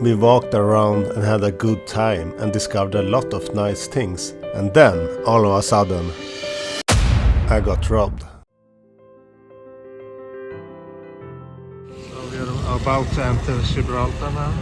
We walked around and had a good time and discovered a lot of nice things. And then, all of a sudden, I got robbed. So we are about to enter Gibraltar now.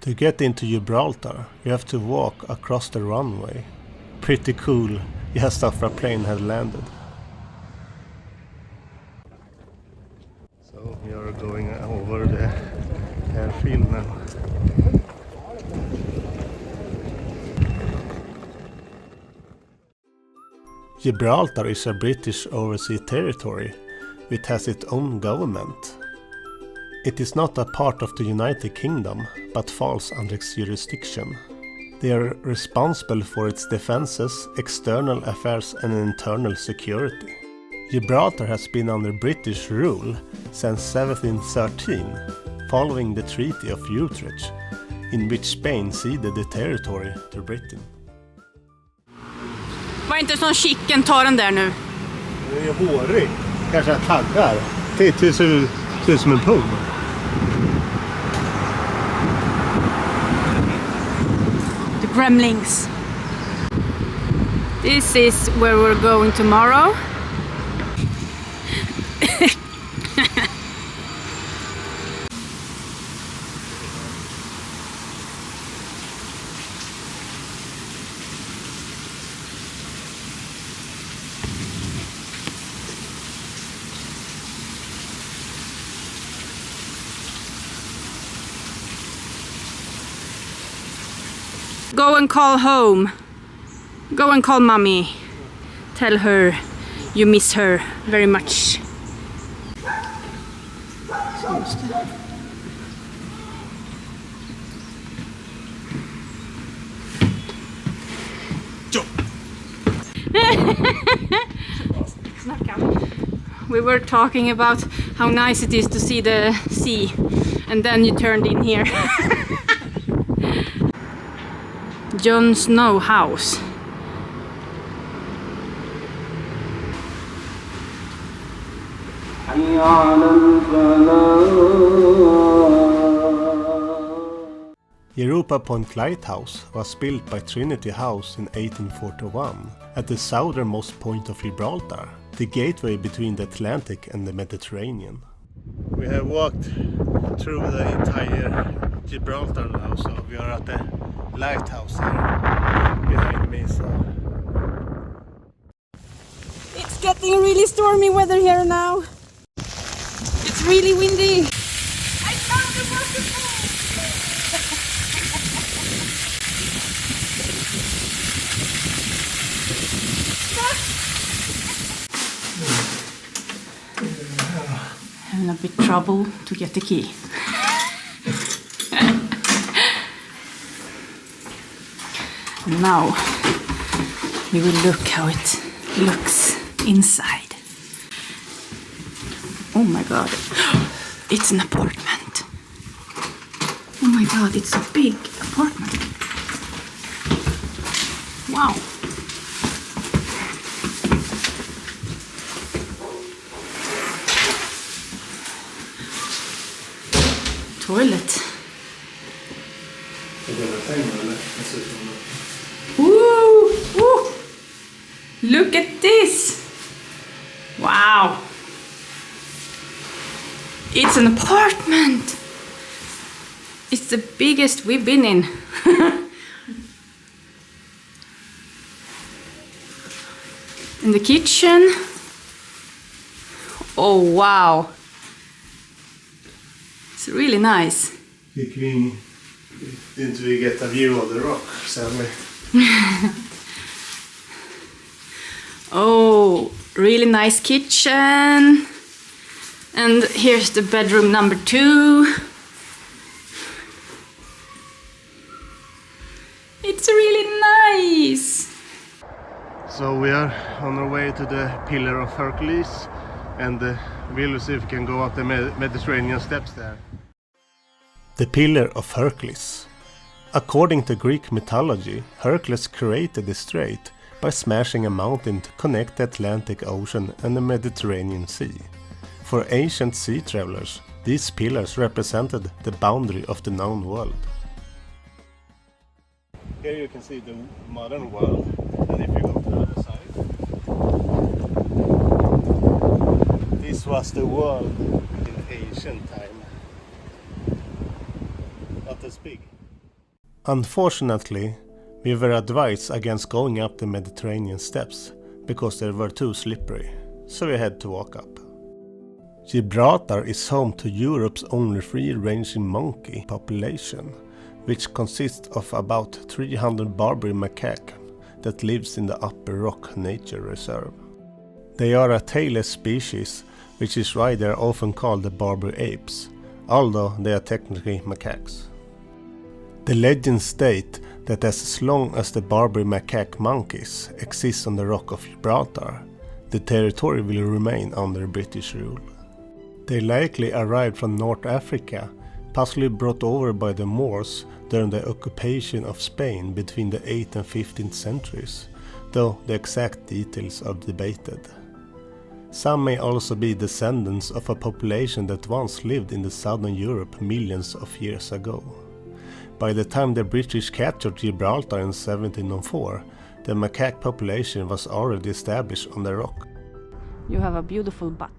To get into Gibraltar, you have to walk across the runway. Pretty cool, just after a plane had landed. So we are going over the airfield now. Gibraltar is a British overseas territory which has its own government. It is not a part of the United Kingdom, but falls under its jurisdiction. They are responsible for its defences, external affairs and internal security. Gibraltar has been under British rule since 1713, following the Treaty of Utrecht, in which Spain ceded the territory to Britain. Var inte sån chicken, ta den där nu. Den är ju hårig, kanske taggar. Det ser ut som en pung. The gremlings. This is where we're going tomorrow. Go and call home. Go and call mommy. Tell her you miss her very much. We were talking about how nice it is to see the sea, and then you turned in here. Jon Snow house. Europa Point Lighthouse was built by Trinity House in 1841 at the southernmost point of Gibraltar, the gateway between the Atlantic and the Mediterranean. We have walked through the entire Gibraltar now, so we are at the lighthouse here behind me. So It's getting really stormy weather here now. It's really windy. I found the waterfall. Having a bit trouble to get the key. Now we will look how it looks inside. Oh my god, it's an apartment. Oh my god, it's a big apartment. Wow. Toilet. Ooh, ooh. Look at this. Wow. It's an apartment. It's the biggest we've been in. In the kitchen. Oh wow. It's really nice. Didn't we get a view of the rock, sadly? Oh, really nice kitchen. And here's the bedroom number 2. It's really nice. So we are on our way to the Pillar of Hercules, and we'll see if we can go up the Mediterranean steps there. The Pillar of Hercules. According to Greek mythology, Hercules created the strait by smashing a mountain to connect the Atlantic Ocean and the Mediterranean Sea. For ancient sea travelers, These pillars represented the boundary of the known world. Here you can see the modern world, and if you go to the other side, this was the world in ancient time. Not as big. Unfortunately, we were advised against going up the Mediterranean steps because they were too slippery, so we had to walk up. Gibraltar is home to Europe's only free-ranging monkey population, which consists of about 300 Barbary macaque that lives in the Upper Rock Nature Reserve. They are a tailless species, which is why they are often called the Barbary apes, although they are technically macaques. The legends state that as long as the Barbary macaque monkeys exist on the Rock of Gibraltar, the territory will remain under British rule. They likely arrived from North Africa, possibly brought over by the Moors during the occupation of Spain between the 8th and 15th centuries, though the exact details are debated. Some may also be descendants of a population that once lived in the southern Europe millions of years ago. By the time the British captured Gibraltar in 1704, the macaque population was already established on the rock. You have a beautiful butt.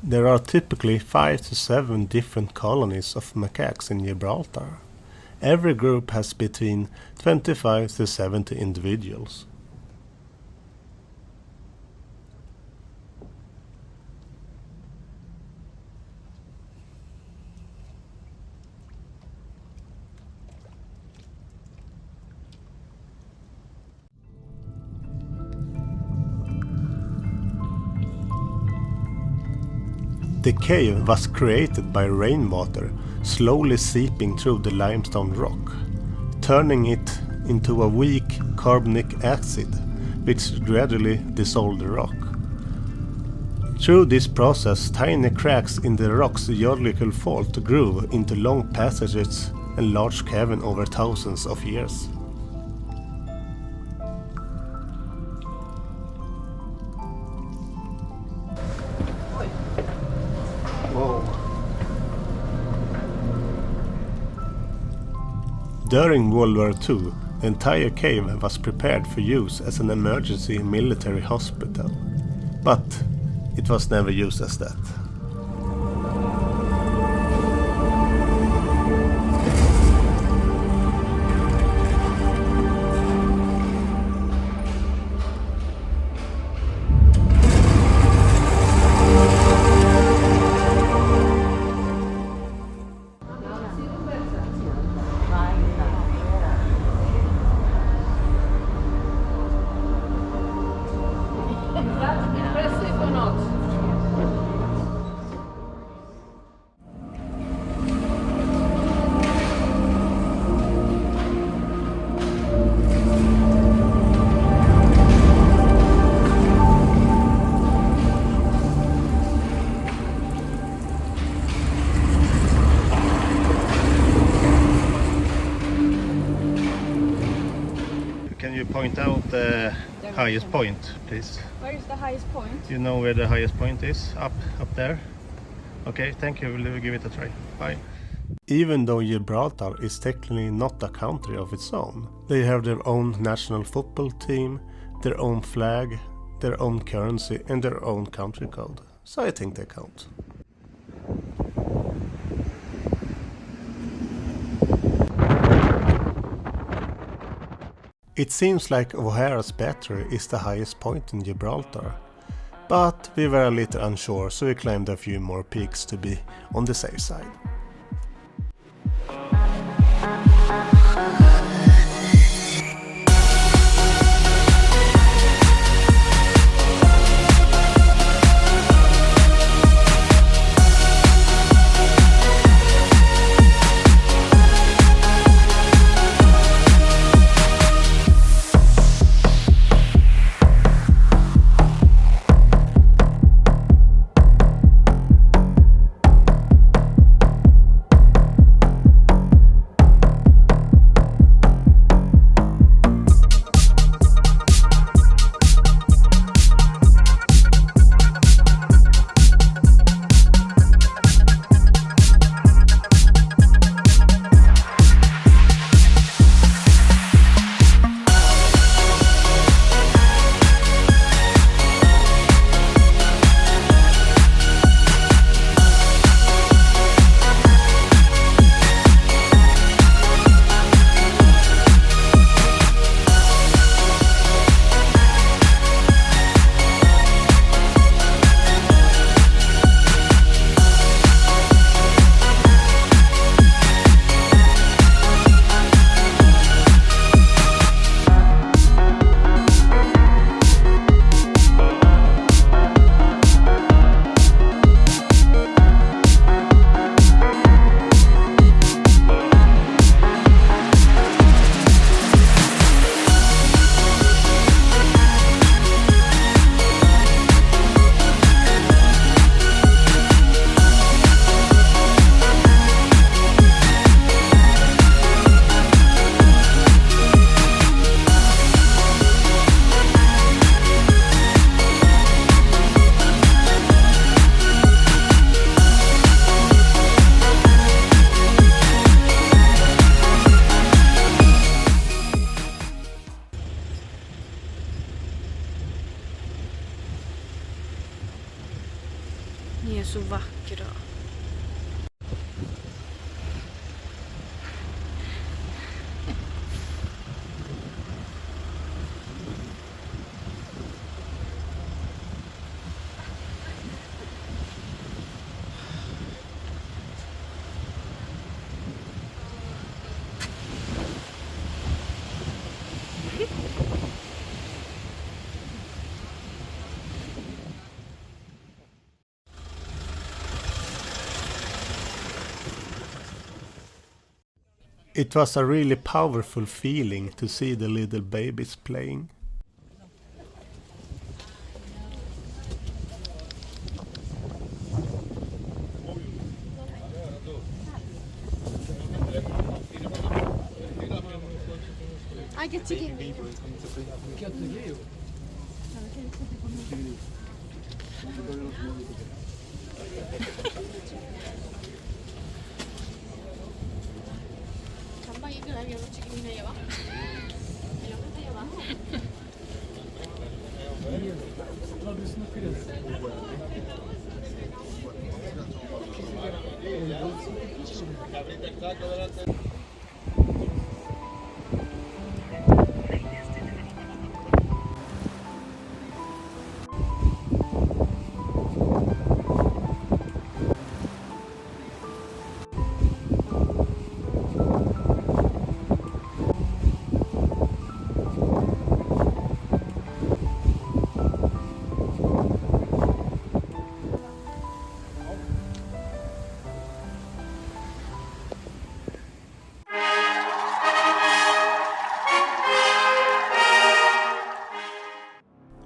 There are typically 5 to 7 different colonies of macaques in Gibraltar. Every group has between 25 to 70 individuals. The cave was created by rainwater slowly seeping through the limestone rock, turning it into a weak carbonic acid which gradually dissolved the rock. Through this process, tiny cracks in the rock's geological fault grew into long passages and large caverns over thousands of years. During World War II, the entire cave was prepared for use as an emergency military hospital, but it was never used as that. Can you point out the highest point, please? Where is the highest point? You know where the highest point is? Up there? Okay, thank you. We'll give it a try. Bye. Even though Gibraltar is technically not a country of its own, they have their own national football team, their own flag, their own currency and their own country code, so I think they count. It seems like O'Hara's battery is the highest point in Gibraltar, but we were a little unsure, so we climbed a few more peaks to be on the safe side. Ni är så vackra. It was a really powerful feeling to see the little babies playing. I get to give me.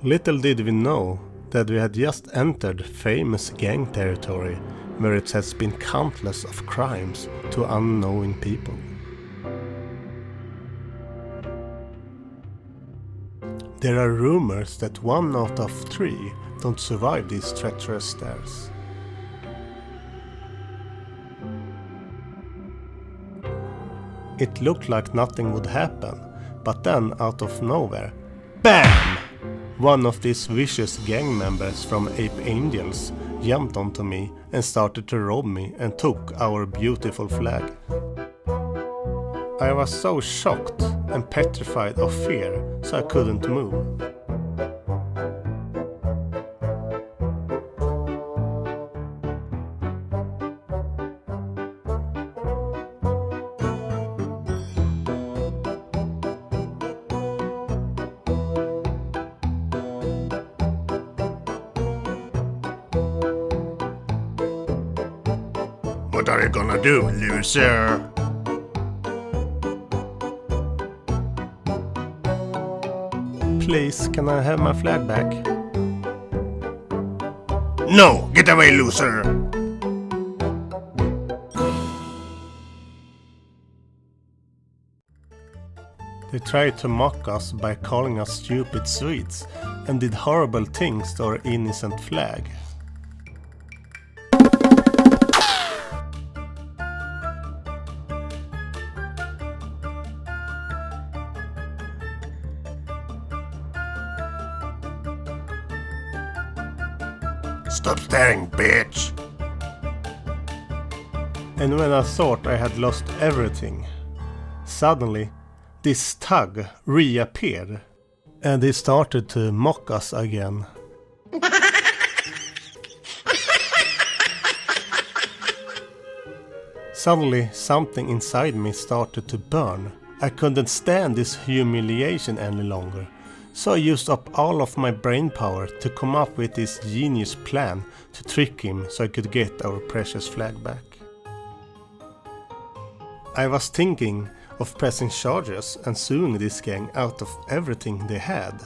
Little did we know that we had just entered famous gang territory where it has been countless of crimes to unknowing people. There are rumors that 1 out of 3 don't survive these treacherous stairs. It looked like nothing would happen, but then out of nowhere, BAM! one of these vicious gang members from Ape Angels jumped onto me and started to rob me and took our beautiful flag. I was so shocked and petrified of fear, so I couldn't move. What are you gonna do, loser? Please, can I have my flag back? No! Get away, loser! They tried to mock us by calling us stupid Swedes and did horrible things to our innocent flag. Stop staring, bitch! And when I thought I had lost everything, suddenly this thug reappeared and he started to mock us again. Suddenly something inside me started to burn. I couldn't stand this humiliation any longer. So I used up all of my brain power to come up with this genius plan to trick him so I could get our precious flag back. I was thinking of pressing charges and suing this gang out of everything they had,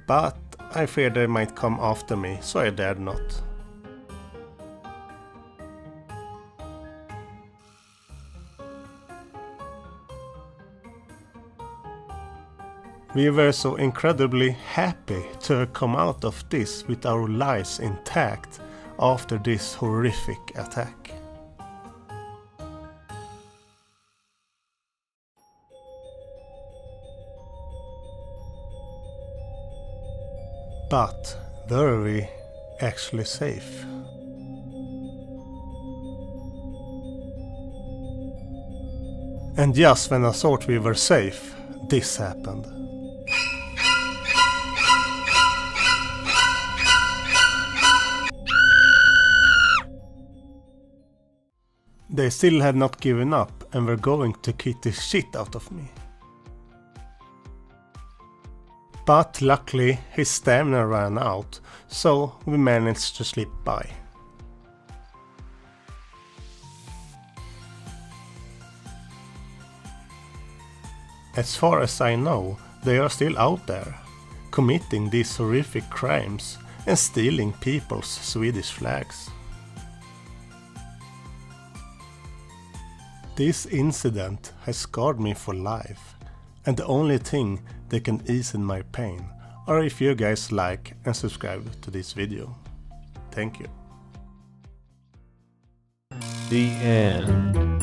but I feared they might come after me, so I dared not. We were so incredibly happy to come out of this with our lives intact after this horrific attack. But were we actually safe? And just when I thought we were safe, this happened. They still had not given up and were going to kick the shit out of me. But luckily his stamina ran out, so we managed to slip by. As far as I know, they are still out there, committing these horrific crimes and stealing people's Swedish flags. This incident has scarred me for life, and the only thing that can ease my pain are if you guys like and subscribe to this video. Thank you. The end.